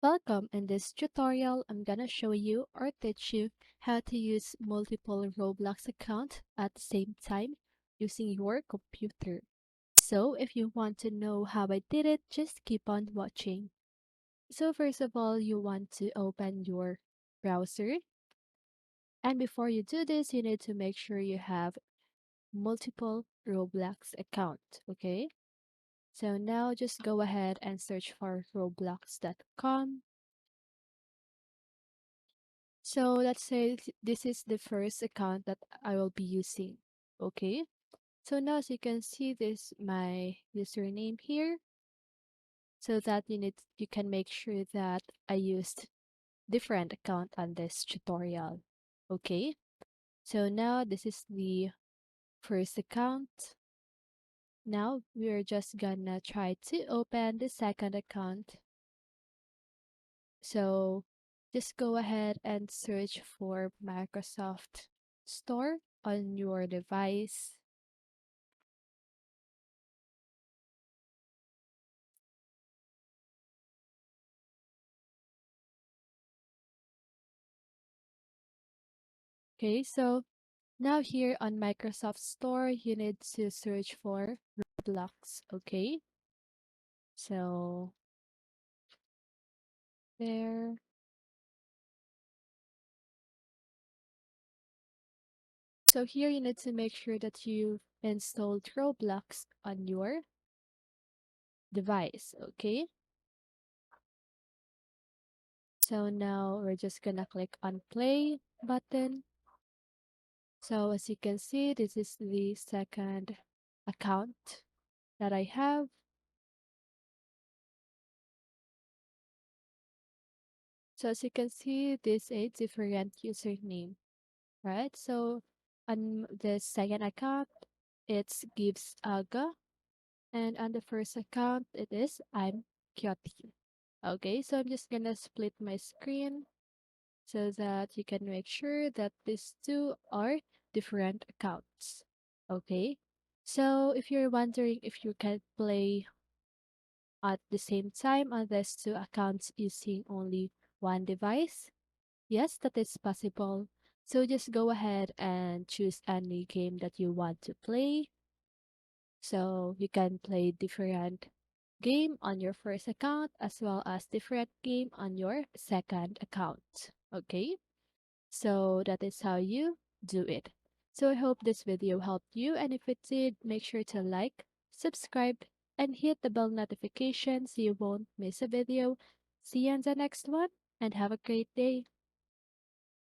Welcome. In this tutorial, I'm gonna show you or teach you how to use multiple Roblox accounts at the same time using your computer. So if you want to know how I did it, just keep on watching. So first of all, you want to open your browser. And before you do this, you need to make sure you have multiple Roblox account, okay? So now just go ahead and search for roblox.com. So let's say this is the first account that I will be using. Okay. So now as you can see this my username here so that you can make sure that I used different account on this tutorial. Okay. So now this is the first account. Now we're just gonna try to open the second account. So just go ahead and search for Microsoft Store on your device. Okay, so now here on Microsoft Store, you need to search for Roblox. Okay, so there. So here you need to make sure that you've installed Roblox on your device. Okay, so now we're just gonna click on play button. So as you can see, this is the second account that I have. So as you can see, this is a different username, right? So on the second account, it gives Aga, and on the first account, it is I'm Kyoti. Okay, so I'm just gonna split my screen so that you can make sure that these two are different accounts. Okay, so if you're wondering if you can play at the same time on these two accounts using only one device, yes, that is possible. So just go ahead and choose any game that you want to play. So you can play different game on your first account as well as different game on your second account. Okay? So that is how you do it. So I hope this video helped you, and if it did, make sure to like, subscribe, and hit the bell notification so you won't miss a video. See you in the next one, and have a great day.